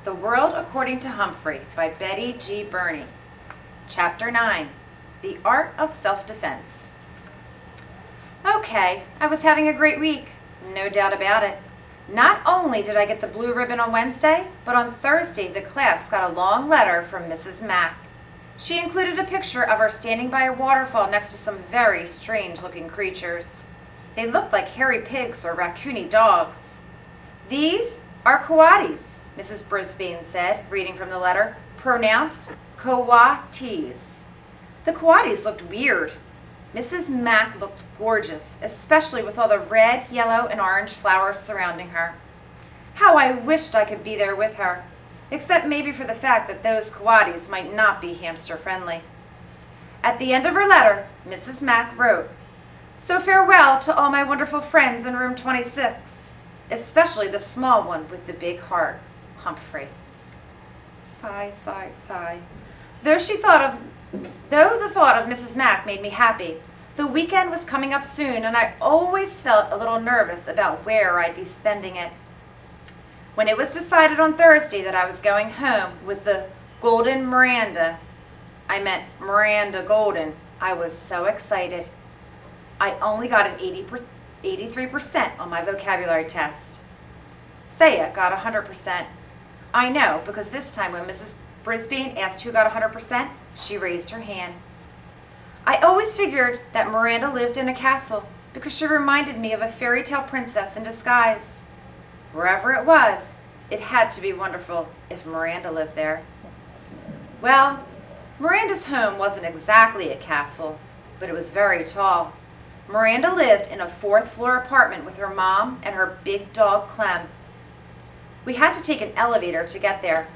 The World According to Humphrey by Betty G. Burney. Chapter 9. The Art of Self-Defense. Okay, I was having a great week, no doubt about it. Not only did I get the blue ribbon on Wednesday, but on Thursday the class got a long letter from Mrs. Mack. She included a picture of her standing by a waterfall next to some very strange-looking creatures. They looked like hairy pigs or raccoony dogs. "These are coatis," Mrs. Brisbane said, reading from the letter, pronounced coatis. The coatis looked weird. Mrs. Mack looked gorgeous, especially with all the red, yellow, and orange flowers surrounding her. How I wished I could be there with her, except maybe for the fact that those coatis might not be hamster-friendly. At the end of her letter, Mrs. Mack wrote, "So farewell to all my wonderful friends in room 26, especially the small one with the big heart, Humphrey." Sigh, sigh, sigh. Though the thought of Mrs. Mack made me happy, the weekend was coming up soon, and I always felt a little nervous about where I'd be spending it. When it was decided on Thursday that I was going home with the Golden Miranda, I meant Miranda Golden, I was so excited. I only got an 83% on my vocabulary test. Saya got 100%. I know, because this time when Mrs. Brisbane asked who got 100%, she raised her hand. I always figured that Miranda lived in a castle because she reminded me of a fairy tale princess in disguise. Wherever it was, it had to be wonderful if Miranda lived there. Well, Miranda's home wasn't exactly a castle, but it was very tall. Miranda lived in a 4th-floor apartment with her mom and her big dog, Clem. We had to take an elevator to get there.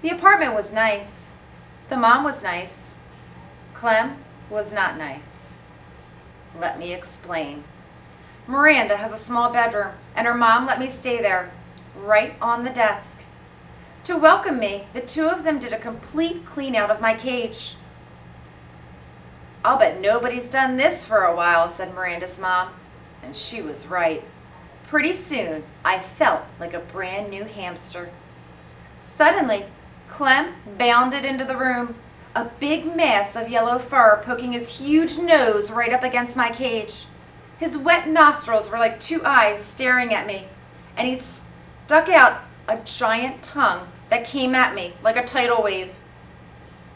The apartment was nice. The mom was nice. Clem was not nice. Let me explain. Miranda has a small bedroom, and her mom let me stay there, right on the desk. To welcome me, the two of them did a complete clean out of my cage. "I'll bet nobody's done this for a while," said Miranda's mom. And she was right. Pretty soon, I felt like a brand new hamster. Suddenly, Clem bounded into the room, a big mass of yellow fur poking his huge nose right up against my cage. His wet nostrils were like 2 eyes staring at me, and he stuck out a giant tongue that came at me like a tidal wave.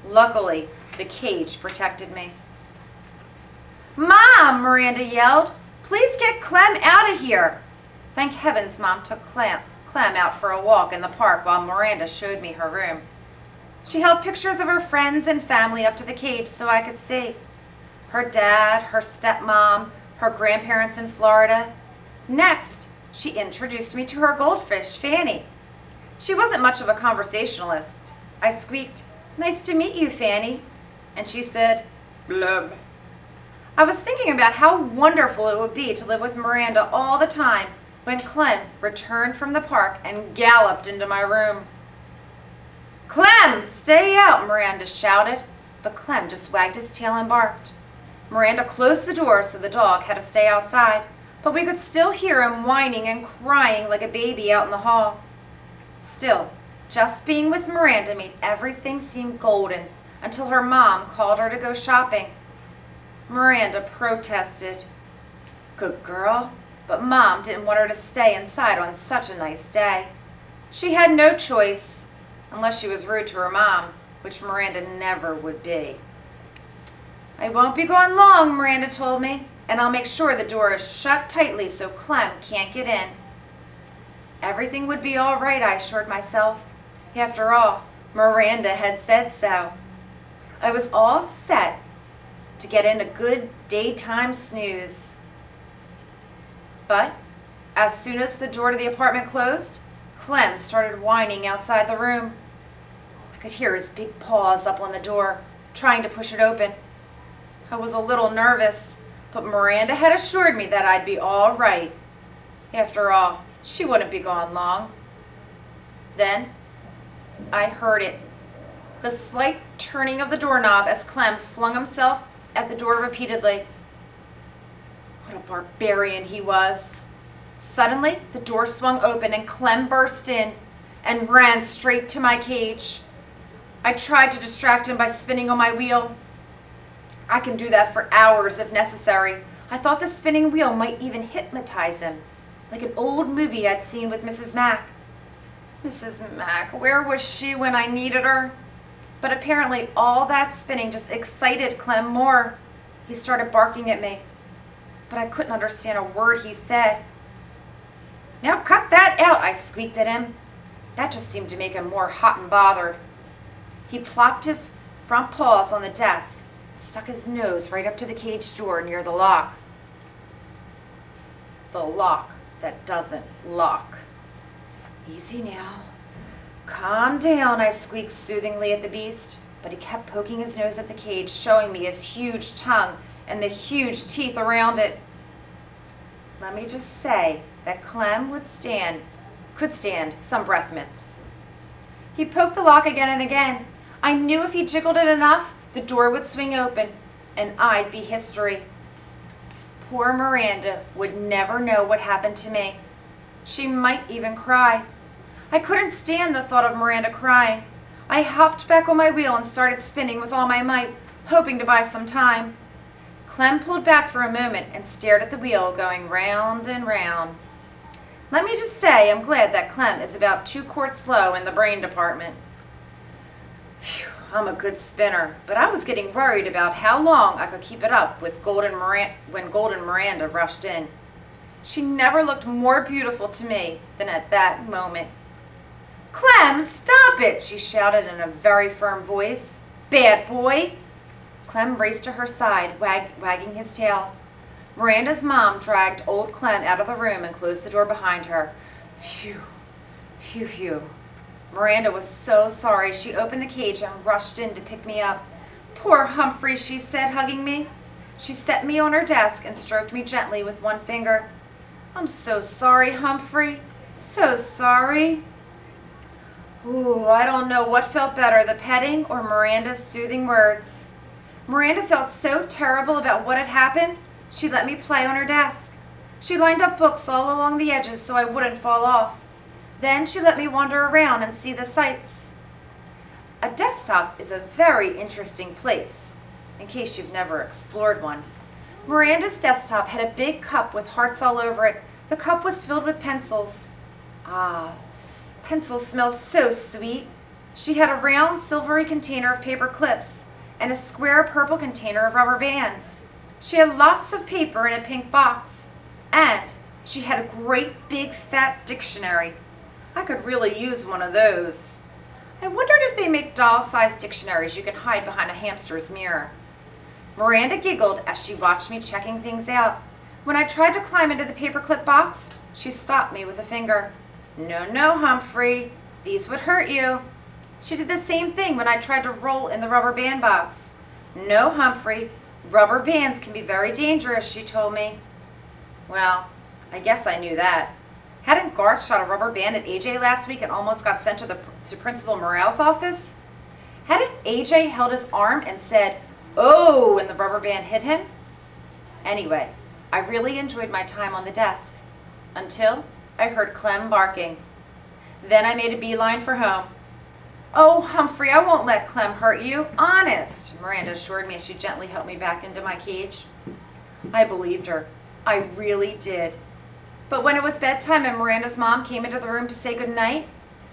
Luckily, the cage protected me. "Mom!" Miranda yelled. "Please get Clem out of here!" Thank heavens Mom took Clem out for a walk in the park while Miranda showed me her room. She held pictures of her friends and family up to the cage so I could see. Her dad, her stepmom, her grandparents in Florida. Next, she introduced me to her goldfish, Fanny. She wasn't much of a conversationalist. I squeaked, "Nice to meet you, Fanny." And she said, "Blub." I was thinking about how wonderful it would be to live with Miranda all the time when Clem returned from the park and galloped into my room. "Clem, stay out!" Miranda shouted, but Clem just wagged his tail and barked. Miranda closed the door so the dog had to stay outside, but we could still hear him whining and crying like a baby out in the hall. Still, just being with Miranda made everything seem golden until her mom called her to go shopping. Miranda protested. Good girl, but Mom didn't want her to stay inside on such a nice day. She had no choice, unless she was rude to her mom, which Miranda never would be. "I won't be gone long," Miranda told me, "and I'll make sure the door is shut tightly so Clem can't get in." Everything would be all right, I assured myself. After all, Miranda had said so. I was all set to get in a good daytime snooze. But as soon as the door to the apartment closed, Clem started whining outside the room. I could hear his big paws up on the door, trying to push it open. I was a little nervous, but Miranda had assured me that I'd be all right. After all, she wouldn't be gone long. Then I heard it, the slight turning of the doorknob as Clem flung himself at the door repeatedly. What a barbarian he was. Suddenly, the door swung open and Clem burst in. and ran straight to my cage. I tried to distract him by spinning on my wheel. I can do that for hours if necessary. I thought the spinning wheel might even hypnotize him, like an old movie I'd seen with Mrs. Mack. Mrs. Mack, where was she when I needed her? But apparently all that spinning just excited Clem more. He started barking at me, but I couldn't understand a word he said. "Now cut that out," I squeaked at him. That just seemed to make him more hot and bothered. He plopped his front paws on the desk and stuck his nose right up to the cage door near the lock. The lock that doesn't lock. "Easy now. Calm down," I squeaked soothingly at the beast, but he kept poking his nose at the cage, showing me his huge tongue and the huge teeth around it. Let me just say that Clem could stand some breath mints. He poked the lock again and again. I knew if he jiggled it enough, the door would swing open, and I'd be history. Poor Miranda would never know what happened to me. She might even cry. I couldn't stand the thought of Miranda crying. I hopped back on my wheel and started spinning with all my might, hoping to buy some time. Clem pulled back for a moment and stared at the wheel going round and round. Let me just say I'm glad that Clem is about 2 quarts low in the brain department. Phew, I'm a good spinner, but I was getting worried about how long I could keep it up when Golden Miranda rushed in. She never looked more beautiful to me than at that moment. "Clem, stop it!" she shouted in a very firm voice. "Bad boy!" Clem raced to her side, wagging his tail. Miranda's mom dragged old Clem out of the room and closed the door behind her. Phew, phew, phew. Miranda was so sorry. She opened the cage and rushed in to pick me up. "Poor Humphrey," she said, hugging me. She set me on her desk and stroked me gently with one finger. "I'm so sorry, Humphrey. So sorry." Ooh, I don't know what felt better, the petting or Miranda's soothing words. Miranda felt so terrible about what had happened, she let me play on her desk. She lined up books all along the edges so I wouldn't fall off. Then she let me wander around and see the sights. A desktop is a very interesting place, in case you've never explored one. Miranda's desktop had a big cup with hearts all over it. The cup was filled with pencils. Ah, pencils smell so sweet. She had a round silvery container of paper clips and a square purple container of rubber bands. She had lots of paper in a pink box, and she had a great big fat dictionary. I could really use one of those. I wondered if they make doll-sized dictionaries you can hide behind a hamster's mirror. Miranda giggled as she watched me checking things out. When I tried to climb into the paperclip box, she stopped me with a finger. "No, no, Humphrey, these would hurt you." She did the same thing when I tried to roll in the rubber band box. "No, Humphrey, rubber bands can be very dangerous," she told me. Well, I guess I knew that. Hadn't Garth shot a rubber band at AJ last week and almost got sent to Principal Morale's office? Hadn't AJ held his arm and said, "Oh," when the rubber band hit him? Anyway, I really enjoyed my time on the desk until I heard Clem barking. Then I made a beeline for home. "Oh, Humphrey, I won't let Clem hurt you. Honest," Miranda assured me as she gently helped me back into my cage. I believed her. I really did. But when it was bedtime and Miranda's mom came into the room to say goodnight,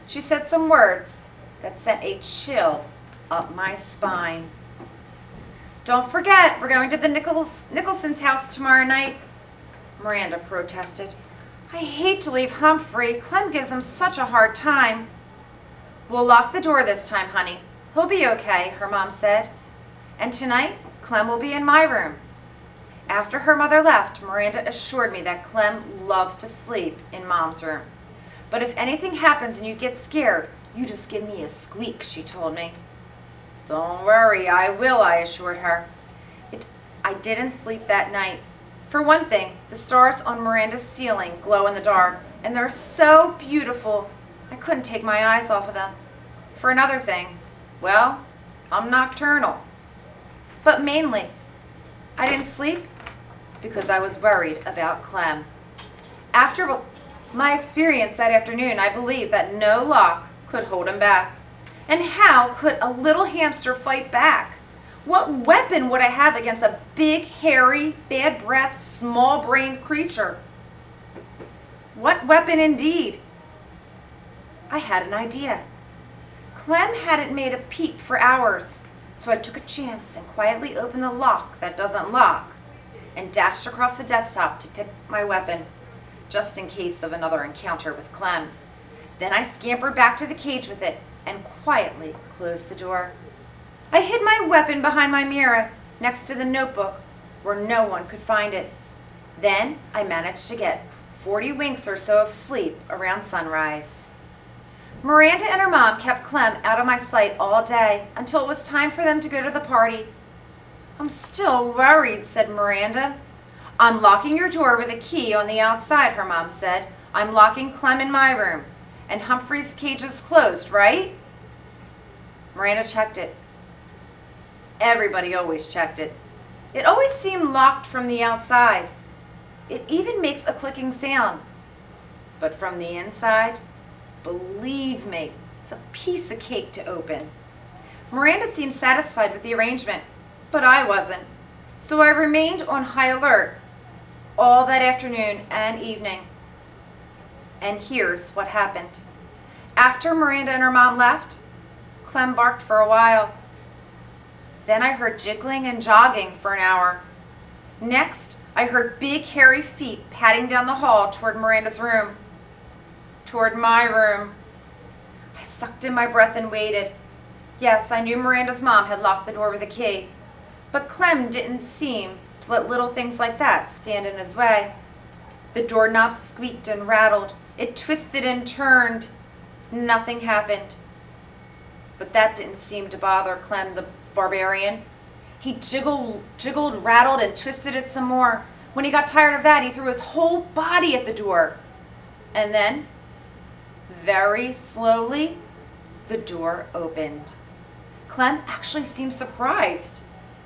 she said some words that sent a chill up my spine. "Don't forget, we're going to the Nicholson's house tomorrow night," Miranda protested. "I hate to leave Humphrey. Clem gives him such a hard time." "We'll lock the door this time, honey. He'll be okay," her mom said. "And tonight, Clem will be in my room." After her mother left, Miranda assured me that Clem loves to sleep in Mom's room. "But if anything happens and you get scared, you just give me a squeak," she told me. "Don't worry, I will," I assured her. I didn't sleep that night. For one thing, the stars on Miranda's ceiling glow in the dark, and they're so beautiful, I couldn't take my eyes off of them. For another thing, well, I'm nocturnal. But mainly, I didn't sleep because I was worried about Clem. After My experience that afternoon, I believed that no lock could hold him back. And how could a little hamster fight back? What weapon would I have against a big, hairy, bad-breathed, small-brained creature? What weapon indeed? I had an idea. Clem hadn't made a peep for hours, so I took a chance and quietly opened the lock that doesn't lock and dashed across the desktop to pick my weapon, just in case of another encounter with Clem. Then I scampered back to the cage with it and quietly closed the door. I hid my weapon behind my mirror next to the notebook where no one could find it. Then I managed to get 40 winks or so of sleep around sunrise. Miranda and her mom kept Clem out of my sight all day until it was time for them to go to the party. "I'm still worried," said Miranda. "I'm locking your door with a key on the outside," her mom said. "I'm locking Clem in my room. And Humphrey's cage is closed, right?" Miranda checked it. Everybody always checked it. It always seemed locked from the outside. It even makes a clicking sound. But from the inside, believe me, it's a piece of cake to open. Miranda seemed satisfied with the arrangement, but I wasn't. So I remained on high alert all that afternoon and evening. And here's what happened. After Miranda and her mom left, Clem barked for a while. Then I heard jiggling and jogging for an hour. Next, I heard big hairy feet padding down the hall toward Miranda's room. Toward my room. I sucked in my breath and waited. Yes, I knew Miranda's mom had locked the door with a key, but Clem didn't seem to let little things like that stand in his way. The doorknob squeaked and rattled. It twisted and turned. Nothing happened. But that didn't seem to bother Clem the barbarian. He jiggled, rattled, and twisted it some more. When he got tired of that, he threw his whole body at the door. And then, very slowly, the door opened. Clem actually seemed surprised,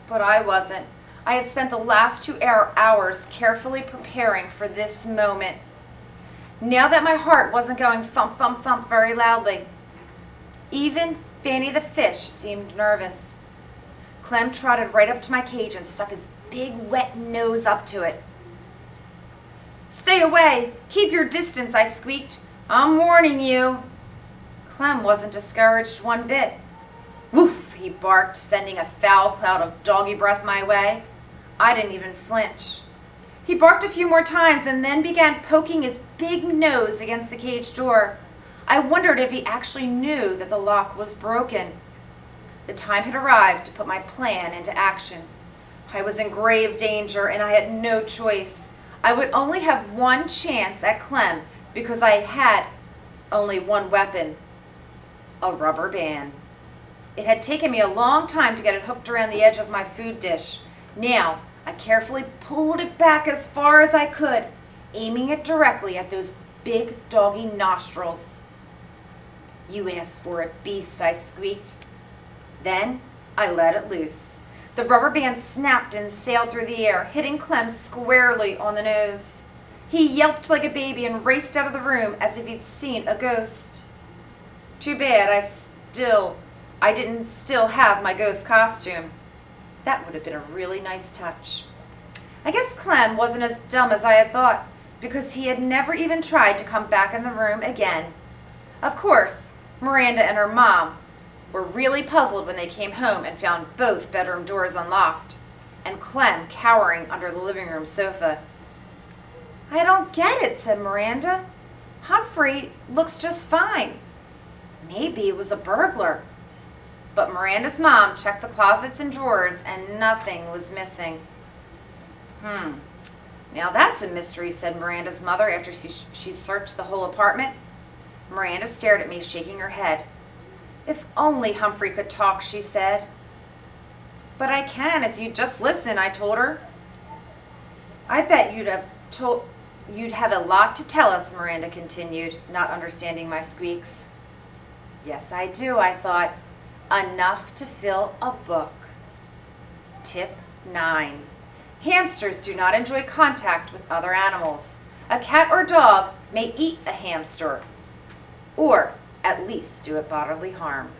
but I wasn't. I had spent the last 2 hours carefully preparing for this moment. Now that my heart wasn't going thump, thump, thump very loudly, even Fanny the fish seemed nervous. Clem trotted right up to my cage and stuck his big wet nose up to it. "Stay away! Keep your distance," I squeaked. "I'm warning you." Clem wasn't discouraged one bit. "Woof," he barked, sending a foul cloud of doggy breath my way. I didn't even flinch. He barked a few more times and then began poking his big nose against the cage door. I wondered if he actually knew that the lock was broken. The time had arrived to put my plan into action. I was in grave danger and I had no choice. I would only have one chance at Clem because I had only one weapon, a rubber band. It had taken me a long time to get it hooked around the edge of my food dish. Now, I carefully pulled it back as far as I could, aiming it directly at those big doggy nostrils. "You asked for it, beast," I squeaked. Then I let it loose. The rubber band snapped and sailed through the air, hitting Clem squarely on the nose. He yelped like a baby and raced out of the room as if he'd seen a ghost. Too bad I didn't still have my ghost costume. That would have been a really nice touch. I guess Clem wasn't as dumb as I had thought, because he had never even tried to come back in the room again. Of course, Miranda and her mom were really puzzled when they came home and found both bedroom doors unlocked, and Clem cowering under the living room sofa. "I don't get it," said Miranda. "Humphrey looks just fine. Maybe it was a burglar." But Miranda's mom checked the closets and drawers and nothing was missing. Now that's a mystery," said Miranda's mother after she searched the whole apartment. Miranda stared at me, shaking her head. "If only Humphrey could talk," she said. "But I can if you'd just listen," I told her. "I bet you'd have a lot to tell us," Miranda continued, not understanding my squeaks. "Yes, I do," I thought. "Enough to fill a book." Tip 9. Hamsters do not enjoy contact with other animals. A cat or dog may eat a hamster, or at least do it bodily harm.